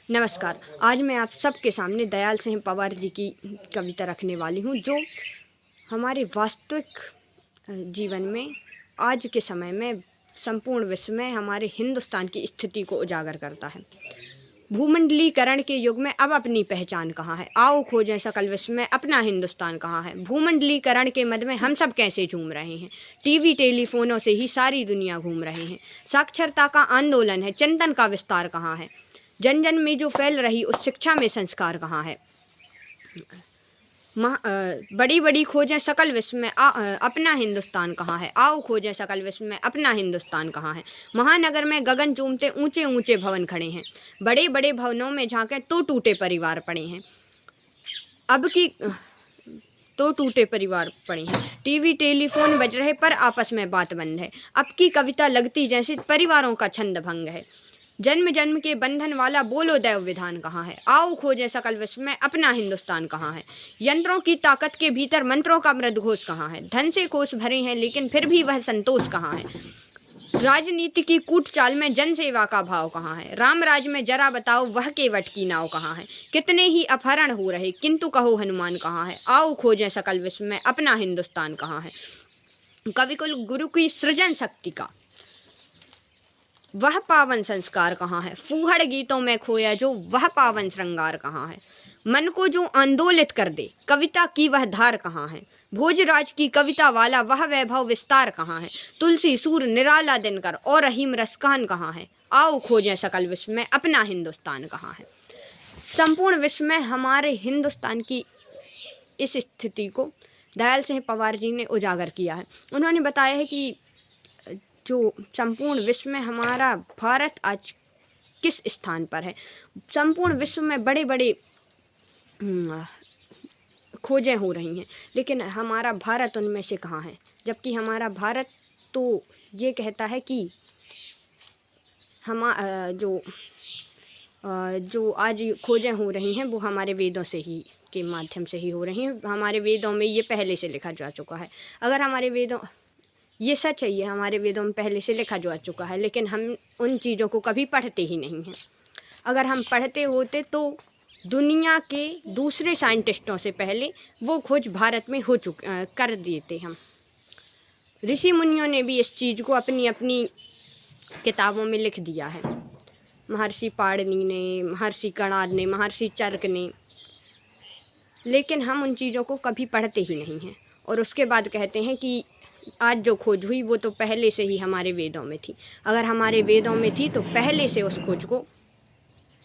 नमस्कार। आज मैं आप सबके सामने दयाल सिंह पवार जी की कविता रखने वाली हूँ, जो हमारे वास्तविक जीवन में आज के समय में संपूर्ण विश्व में हमारे हिंदुस्तान की स्थिति को उजागर करता है। भूमंडलीकरण के युग में अब अपनी पहचान कहाँ है, आओ खोजें सकल विश्व में अपना हिंदुस्तान कहाँ है। भूमंडलीकरण के मद में हम सब कैसे झूम रहे हैं, टीवी टेलीफोनों से ही सारी दुनिया घूम रहे हैं। साक्षरता का आंदोलन है, चिंतन का विस्तार कहाँ है। जन जन में जो फैल रही उस शिक्षा में संस्कार कहाँ है। बड़ी बड़ी खोजें सकल विश्व में अपना हिंदुस्तान कहाँ है, आओ खोजें सकल विश्व में अपना हिंदुस्तान कहाँ है। महानगर में गगन चूमते ऊंचे ऊंचे भवन खड़े हैं, बड़े बड़े भवनों में झांके तो टूटे परिवार पड़े हैं। टीवी टेलीफोन बज रहे पर आपस में बात बंद है। अब की कविता लगती जैसे परिवारों का छंद भंग है। जन्म जन्म के बंधन वाला बोलो दैव विधान कहाँ है, आओ खोजें सकल विश्व में अपना हिंदुस्तान कहाँ है। यंत्रों की ताकत के भीतर मंत्रों का मृद घोष कहाँ है। धन से कोष भरे हैं लेकिन फिर भी वह संतोष कहाँ है। राजनीति की कूट चाल में जन सेवा का भाव कहाँ है। राम राज में जरा बताओ वह केवट की नाव कहाँ है। कितने ही अपहरण हो रहे किंतु कहो हनुमान कहाँ है, आओ खोजें सकल विश्व में अपना हिंदुस्तान कहाँ है। कविकुल गुरु की सृजन शक्ति का वह पावन संस्कार कहाँ है। फूहड़ गीतों में खोया जो वह पावन श्रृंगार कहाँ है। मन को जो आंदोलित कर दे कविता की वह धार कहाँ है। भोजराज की कविता वाला वह वैभव विस्तार कहाँ है। तुलसी सूर निराला दिनकर और रहीम रसखान कहाँ है, आओ खोजें सकल विश्व में अपना हिंदुस्तान कहाँ है। संपूर्ण विश्व में हमारे हिंदुस्तान की इस स्थिति को दयाल सिंह पवार जी ने उजागर किया है। उन्होंने बताया है कि जो संपूर्ण विश्व में हमारा भारत आज किस स्थान पर है। संपूर्ण विश्व में बड़े बड़े खोजें हो रही हैं, लेकिन हमारा भारत उनमें से कहाँ है। जबकि हमारा भारत तो ये कहता है कि जो आज खोजें हो रही हैं वो हमारे वेदों से ही के माध्यम से ही हो रही हैं। हमारे वेदों में ये पहले से लिखा जा चुका है। अगर हमारे वेदों ये सच है, ये हमारे वेदों में पहले से लिखा जा चुका है, लेकिन हम उन चीज़ों को कभी पढ़ते ही नहीं हैं। अगर हम पढ़ते होते तो दुनिया के दूसरे साइंटिस्टों से पहले वो खोज भारत में कर देते हम। ऋषि मुनियों ने भी इस चीज़ को अपनी अपनी किताबों में लिख दिया है। महर्षि पाणिनि ने, महर्षि कणाद ने, महर्षि चरक ने, लेकिन हम उन चीज़ों को कभी पढ़ते ही नहीं हैं। और उसके बाद कहते हैं कि आज जो खोज हुई वो तो पहले से ही हमारे वेदों में थी। अगर हमारे वेदों में थी तो पहले से उस खोज को